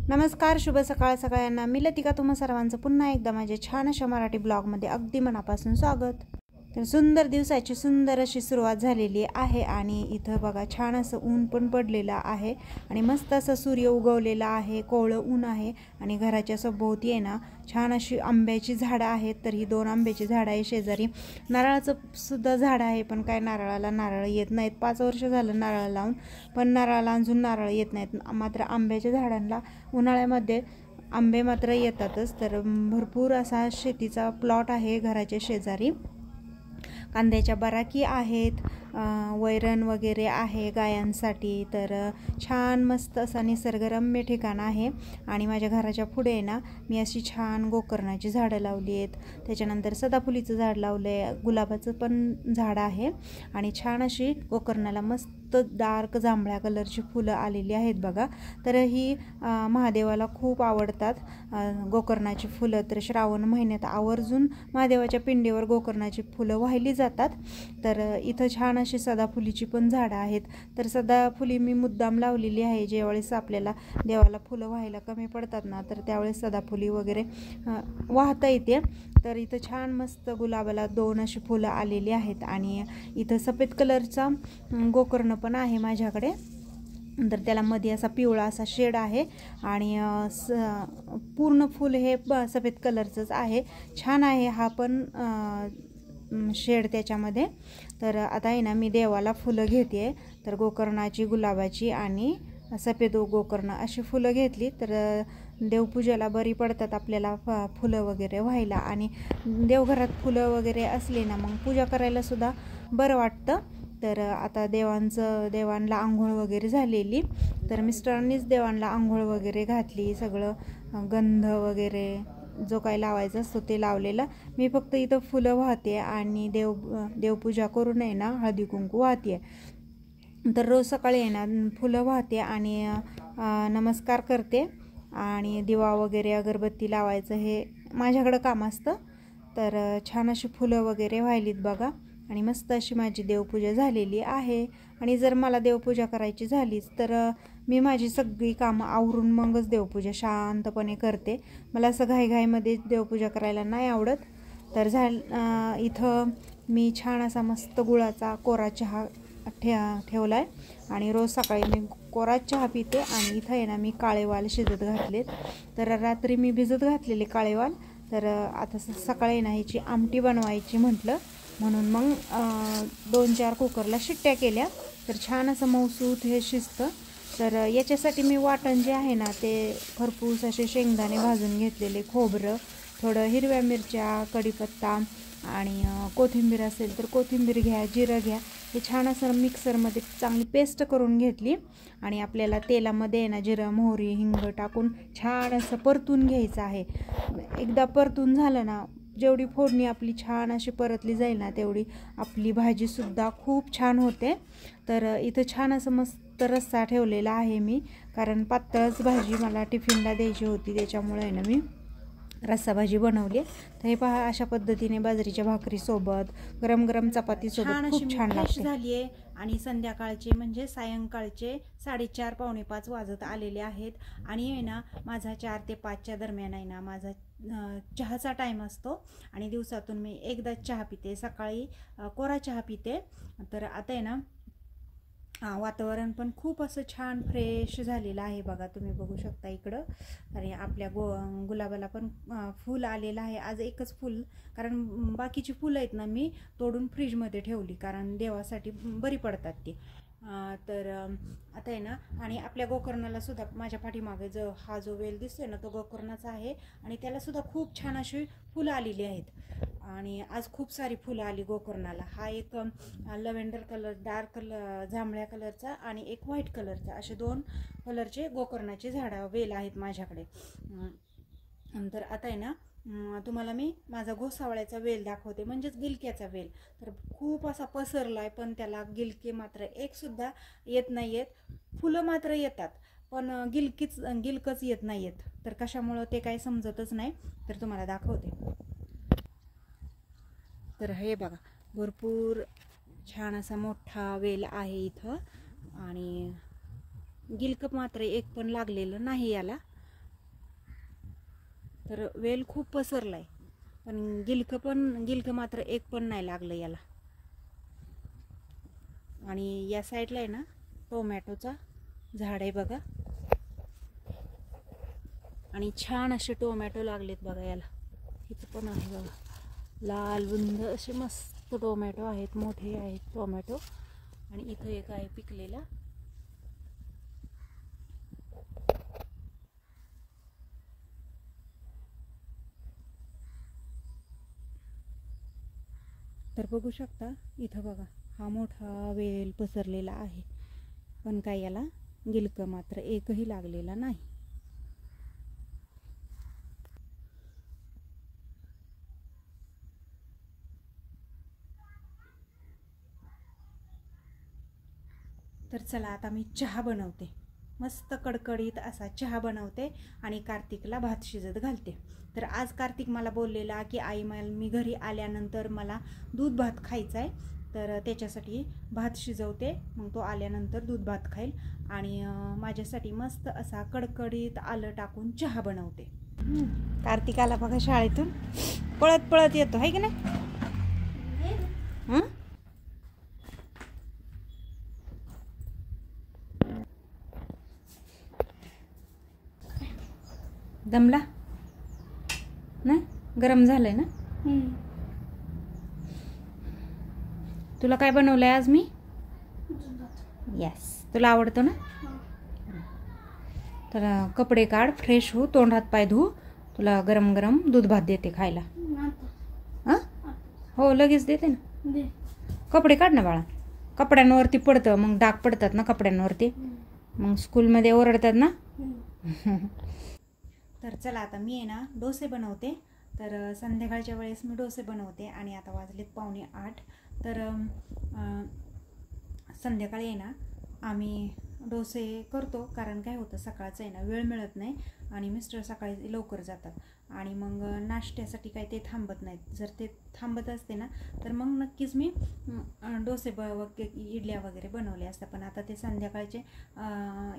नमस्कार, शुभ सकाळ सगळ्यांना. मी लतिका तुम्हा सर्वांचं पुन्हा एकदा माझ्या छान अशा मराठी ब्लॉगमध्ये अगदी मनापासून स्वागत. तर सुंदर दिवसाची सुंदर अशी सुरुवात झालेली आहे आणि इथं बघा छान असं ऊन पण पडलेलं आहे आणि मस्त असं सूर्य उगवलेला आहे, कोवळं ऊन आहे आणि घराच्या सभोवती आहे ना छान अशी आंब्याची झाडं आहेत. तर ही 2 आंब्याची झाडं आहे, शेजारी नारळाचं सुद्धा झाड आहे, पण काय नारळाला नारळ येत नाहीत. 5 वर्ष झालं नारळ लावून, पण नारळाला अजून नारळ येत नाहीत. मात्र आंब्याच्या झाडांना उन्हाळ्यामध्ये आंबे मात्र येतातच. तर भरपूर असा शेतीचा प्लॉट आहे घराच्या शेजारी. कांद्याच्या बराकी आहेत, वैरण वगैरे आहे गायांसाठी. तर छान मस्त असा निसर्गरम्य ठिकाण आहे आणि माझ्या घराच्या पुढे आहे ना मी अशी छान गोकर्णाची झाडं लावली आहेत. त्याच्यानंतर सदाफुलीचं झाड लावलं आहे, गुलाबाचं पण झाड आहे आणि छान अशी गोकर्णाला मस्त डार्क जांभळ्या कलरची फुलं आलेली आहेत बघा. तर ही महादेवाला खूप आवडतात गोकर्णाची फुलं. तर श्रावण महिन्यात आवर्जून महादेवाच्या पिंडीवर गोकर्णाची फुलं वाहिली जातात. तर इथं छान अशी सदाफुलीची पण झाडं आहेत. तर सदाफुली मी मुद्दाम लावलेली आहे. ज्यावेळेस आपल्याला देवाला फुलं व्हायला कमी पडतात ना, तर त्यावेळेस सदाफुली वगैरे वाहता येते. तर इथं छान मस्त गुलाबाला 2 अशी फुलं आलेली आहेत आणि इथं सफेद कलरचा गोकर्ण पण आहे माझ्याकडे. तर त्याला मध्ये असा पिवळा असा शेड आहे आणि पूर्ण फुल हे सफेद कलरचंच आहे. छान आहे हा पण शेड त्याच्यामध्ये. तर आता आहे ना मी देवाला फुलं घेते. तर गोकर्णाची, गुलाबाची आणि सफेद गोकर्ण अशी फुलं घेतली तर देवपूजेला बरी पडतात आपल्याला फुलं वगैरे व्हायला. आणि देवघरात फुलं वगैरे असली ना मग पूजा करायला सुद्धा बरं वाटतं. तर आता देवांना आंघोळ वगैरे झालेली. तर मिस्टरांनीच देवांना आंघोळ वगैरे घातली. सगळं गंध वगैरे जो काही लावायचा असतो ते लावलेला. मी फक्त इथं फुलं वाहते आणि देवपूजा करून आहे ना हळदी कुंकू वाहते. तर रोज सकाळी आहे ना फुलं वाहते आणि नमस्कार करते आणि दिवा वगैरे अगरबत्ती लावायचं हे माझ्याकडं काम असतं. तर छान अशी फुलं वगैरे वाहिलीत बघा आणि मस्त अशी माझी देवपूजा झालेली आहे. आणि जर मला देवपूजा करायची झालीच तर मी माझी सगळी कामं आवरून मगच देवपूजा शांतपणे करते. मला असं घाईघाईमध्ये देवपूजा करायला नाही आवडत. तर इथं मी छान असा मस्त गुळाचा कोरा चहा ठेवला आहे आणि रोज सकाळी मी कोरा चहा पिते. आणि इथं आहे ना मी काळेवाल शिजत घातलेत. तर रात्री मी भिजत घातलेले काळेवाल. तर आता सकाळी ना ह्याची आमटी बनवायची म्हटलं, म्हणून मग 2-4 कुकरला शिट्ट्या केल्या. तर छान असं मऊसूत हे शिजतं. तर याच्यासाठी मी वाटण जे आहे ना ते खरपूस असे शेंगदाणे भाजून घेतलेले, खोबरं, थोडं हिरव्या मिरच्या, कढीपत्ता आणि कोथिंबीर असेल तर कोथिंबीर घ्या, जिरं घ्या. हे छान असं मिक्सरमध्ये चांगली पेस्ट करून घेतली आणि आपल्याला तेलामध्ये ना जिरं, मोहरी, हिंग टाकून छान असं परतून घ्यायचं आहे. एकदा परतून झालं ना, जेवढी फोडणी आपली छान अशी परतली जाईल ना तेवढी आपली भाजीसुद्धा खूप छान होते. तर इथं छान असं मस्त रस्सा ठेवलेला आहे मी, कारण पातळच भाजी मला टिफिनला द्यायची होती, त्याच्यामुळे आहे ना मी रस्सा भाजी बनवली. तर हे पहा अशा पद्धतीने बाजरीच्या भाकरीसोबत, गरम गरम चपातीसोबत खूप छान लागते. झाली आहे आणि संध्याकाळचे म्हणजे सायंकाळचे 4:30 पावणे 5 वाजत आलेले आहेत. आणि आहे ना माझा 4 ते 5च्या दरम्यान आहे ना माझा चहाचा टाईम असतो आणि दिवसातून मी एकदाच चहा पिते. सकाळी कोरा चहा पिते. तर आता आहे ना वातावरण पण खूप असं छान फ्रेश झालेलं आहे बघा, तुम्ही बघू शकता इकडं. आणि आपल्या गुलाबाला पण फूल आलेलं आहे. आज एकच फूल, कारण बाकीची फुलं आहेत ना मी तोडून फ्रीजमध्ये ठेवली, कारण देवासाठी बरी पडतात ती. तर आता आहे ना आणि आपल्या गोकर्णाला सुद्धा माझ्या पाठीमागे हा जो वेल दिसतोय ना तो गोकर्णाचा आहे आणि त्याला सुद्धा खूप छान अशी फुलं आलेली आहेत. आणि आज खूप सारी फुलं आली गोकर्णाला. हा एक लव्हेंडर कलर, डार्क कलर, जांभळ्या कलरचा आणि एक व्हाईट कलरचा, असे 2 कलरचे गोकर्णाचे झाडं वेल आहेत माझ्याकडे. तर आता आहे ना तुम्हाला मी माझा घोसावळ्याचा वेल दाखवते, म्हणजेच गिलक्याचा वेल. तर खूप असा पसरला आहे, पण त्याला गिलके मात्र एक सुद्धा येत नाही आहेत. फुलं मात्र येतात पण गिलकच येत नाही आहेत. तर कशामुळं ते काही समजतच नाही. तर तुम्हाला दाखवते. तर हे बघा भरपूर छान असा मोठा वेल आहे इथं आणि गिलक मात्र एक पण लागलेलं नाही याला. तर वेल खूप पसरला आहे, पण गिलकं मात्र एक पण नाही लागलं याला. आणि या साईडला आहे ना टोमॅटोचा झाड आहे बघा, आणि छान असे टोमॅटो लागलेत बघा याला. इथं पण आहे बघा, लाल बुंद असे मस्त टोमॅटो आहेत, मोठे आहेत टोमॅटो. आणि इथं एक आहे पिकलेला. तर बघू शकता इथं बघा, हा मोठा वेल पसरलेला आहे, पण काय याला गिलकं मात्र एकही लागलेला नाही. तर चला आता मी चहा बनवते, मस्त कडकडीत असा चहा बनवते आणि कार्तिकला भात शिजत घालते. तर आज कार्तिक मला बोललेला की आई मी घरी आल्यानंतर मला दूध भात खायचा आहे, तर त्याच्यासाठी भात शिजवते, मग तो आल्यानंतर दूध भात खाईल. आणि माझ्यासाठी मस्त असा कडकडीत आलं टाकून चहा बनवते. कार्तिक आला बघा शाळेतून, पळत पळत येतो आहे की नाही. दमला ना, गरम झालंय ना. तुला काय बनवलंय आज मी? यस, तुला आवडतो ना. तर कपडे काढ, फ्रेश हो, तोंड हात पाय धु, तुला गरम गरम दूध भात देते खायला. हां हो, लगेच देते ना. कपडे काढ ना बाळा, कपड्यांवरती पडतं मग, डाग पडतात ना कपड्यांवरती, मग स्कूलमध्ये ओरडतात ना. तर चला आता मी आहे ना डोसे बनवते. तर संध्याकाळच्या वेळेस मी डोसे बनवते आणि आता वाजलेत 7:45. तर संध्याकाळी आहे ना आम्ही डोसे करतो, कारण काय होतं सकाळचं आहे ना वेळ मिळत नाही आणि मिस्टर सकाळी लवकर जातात आणि मग नाश्त्यासाठी काही ते थांबत नाहीत. जर ते थांबत असते ना तर मग नक्कीच मी डोसे इडल्या वगैरे बनवले असतात, पण आता ते संध्याकाळचे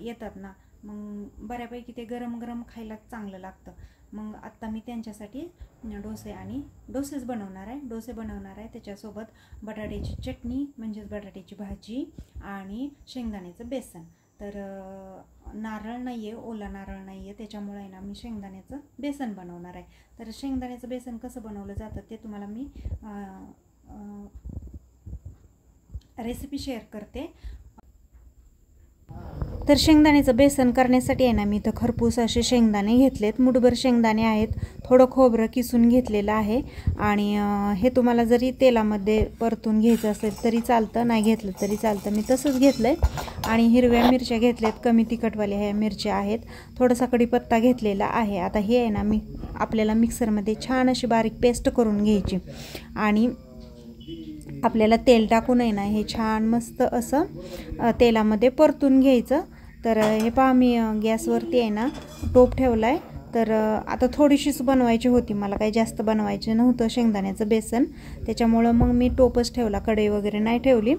येतात ना, मग बऱ्यापैकी ते गरम गरम खायला चांगलं लागतं. मग आत्ता मी त्यांच्यासाठी डोसेच बनवणार आहे. डोसे बनवणार आहे, त्याच्यासोबत बटाट्याची चटणी म्हणजेच बटाट्याची भाजी आणि शेंगदाण्याचं बेसन. तर नारळ नाही आहे, ओला नारळ नाही आहे, त्याच्यामुळे आहे ना मी शेंगदाण्याचं बेसन बनवणार आहे. तर शेंगदाण्याचं बेसन कसं बनवलं जातं ते तुम्हाला मी रेसिपी शेअर करते. तर शेंगदाण्याचं बेसन करण्यासाठी आहे ना मी इथं खरपूस असे शेंगदाणे घेतलेत, मुठभर शेंगदाणे आहेत, थोडं खोबरं किसून घेतलेलं आहे. आणि हे तुम्हाला जरी तेलामध्ये परतून घ्यायचं असेल तरी चालतं, नाही घेतलं तरी चालतं, मी तसंच घेतलं आहे. आणि हिरव्या मिरच्या घेतल्यात, कमी तिखटवाल्या ह्या मिरच्या आहेत, थोडासा कढीपत्ता घेतलेला आहे. आता हे आहे ना आपल्याला मिक्सरमध्ये छान अशी बारीक पेस्ट करून घ्यायची आणि आपल्याला तेल टाकून आहे ना हे छान मस्त असं तेलामध्ये परतून घ्यायचं. तर हे पहा मी गॅसवरती आहे ना टोप ठेवला आहे. तर आता थोडीशीच बनवायची होती, मला काही जास्त बनवायचं नव्हतं शेंगदाण्याचं बेसन, त्याच्यामुळं मग मी टोपच ठेवला, कढई वगैरे नाही ठेवली.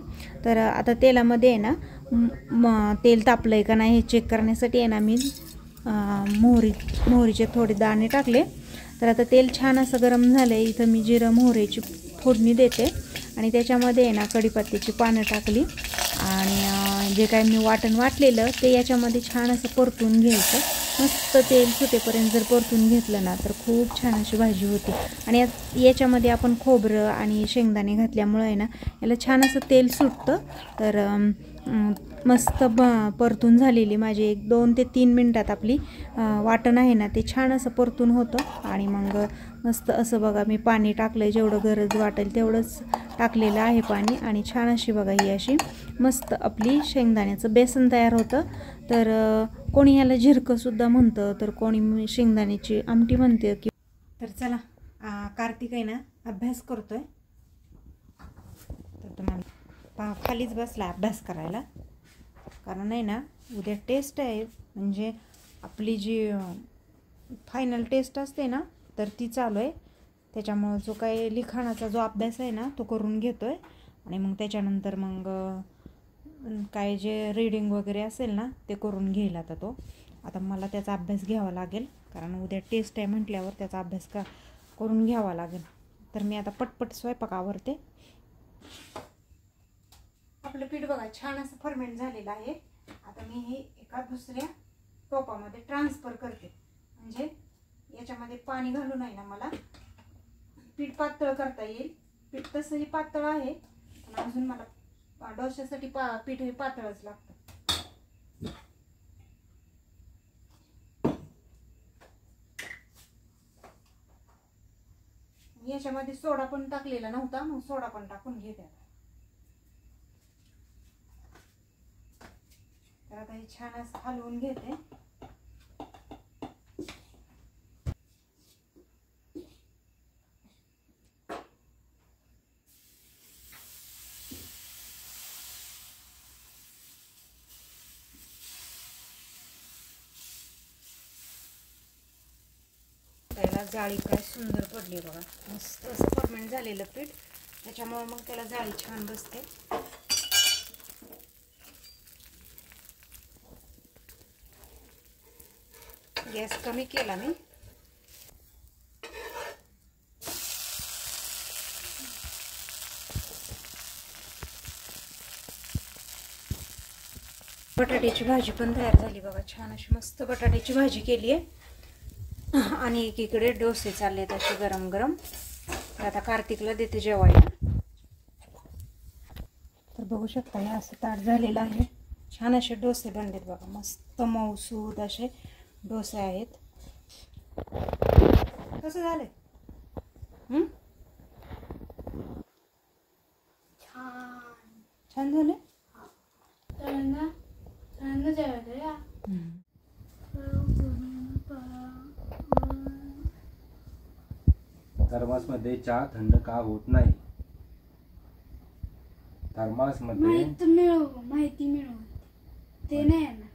तर आता तेलामध्ये आहे ना तेल तापलं आहे का नाही हे चेक करण्यासाठी आहे ना मी मोहरीचे थोडे दाणे टाकले. तर आता तेल छान असं गरम झालं आहे, इथं मी जिरं मोहरीची फोडणी देते आणि त्याच्यामध्ये आहे ना कढीपत्त्याची पानं टाकली आणि जे काय मी वाटण वाटलेलं ते याच्यामध्ये छान असं परतून घ्यायचं. मस्त तेल सुटेपर्यंत जर परतून घेतलं ना तर खूप छान अशी भाजी होती. आणि याच्यामध्ये आपण खोबरं आणि शेंगदाणे घातल्यामुळं आहे ना याला छान असं तेल सुटतं. तर मस्त परतून झालेली माझी 1-2 ते 3 मिनटात आपली वाटण आहे ना ते छान असं परतून होतं. आणि मग मस्त असं बघा मी पाणी टाकलं, जेवढं गरज वाटेल तेवढंच टाकलेलं आहे पाणी. आणि छान अशी बघा ही अशी मस्त आपली शेंगदाण्याचं बेसन तयार होतं. तर कोणी ह्याला झिरकंसुद्धा म्हणतं, तर कोणी शेंगदाण्याची आमटी म्हणते की. तर चला कार्तिक आहे ना अभ्यास करतोय, तर तुम्हाला खालीच बसला अभ्यास करायला, कारण आहे ना उद्या टेस्ट आहे, म्हणजे आपली जी फायनल टेस्ट असते ना तर ती चालू आहे. त्याच्यामुळं जो काही लिखाणाचा जो अभ्यास आहे ना तो करून घेतो आहे आणि मग त्याच्यानंतर मग काय जे रीडिंग वगैरे असेल ना ते करून घेईल आता तो. आता मला त्याचा अभ्यास घ्यावा लागेल, कारण उद्या टेस्ट आहे म्हटल्यावर त्याचा अभ्यास करून घ्यावा लागेल. तर मी आता पटपट स्वयंपाक आवरते. आपलं पीठ बघा छान असं फर्मेंट झालेलं आहे. आता मी हे एका दुसऱ्या टोपामध्ये ट्रान्सफर करते, म्हणजे याच्यामध्ये पाणी घालू नाही ना मला पीठ पातळ करता येईल. पीठ तसंही पातळ आहे, पण अजून मला डोश्यासाठी पीठ हे पातळच लागतं. याच्यामध्ये सोडा पण टाकलेला नव्हता, मग सोडा पण टाकून घेते. तर आता हे छान असं हलवून घेते. त्याला जाळी काय सुंदर पडली बघा, मस्त असं फर्मेंट झालेलं पीठ, त्याच्यामुळे मग त्याला जाळी छान बसते. गॅस कमी केला मी. बटाट्याची भाजी पण तयार झाली बघा, छान अशी मस्त बटाट्याची भाजी केली आहे. आणि एकीकडे डोसे चालले असे गरम गरम. आता कार्तिकला देते जेवायला. तर बघू शकता हे असं ताट झालेलं आहे. छान असे डोसे बनलेत बघा, मस्त मऊसूद असे डोसे आहेत. कसं झालंय? छान झाले. थर्मासमध्ये चहा थंड का होत नाही? थर्मासमध्ये माहिती मिळव ते नाही आहे ना.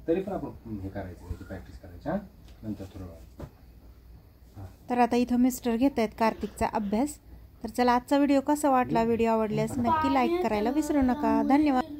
तरी पण आपण हे करायचं, याची प्रॅक्टिस करायची. नंतर थोडं. तर आता इथं मिस्टर घेत आहेत कार्तिकचा अभ्यास. तर चला आजचा व्हिडिओ कसा वाटला, व्हिडिओ आवडल्यास नक्की लाईक करायला विसरू नका. धन्यवाद.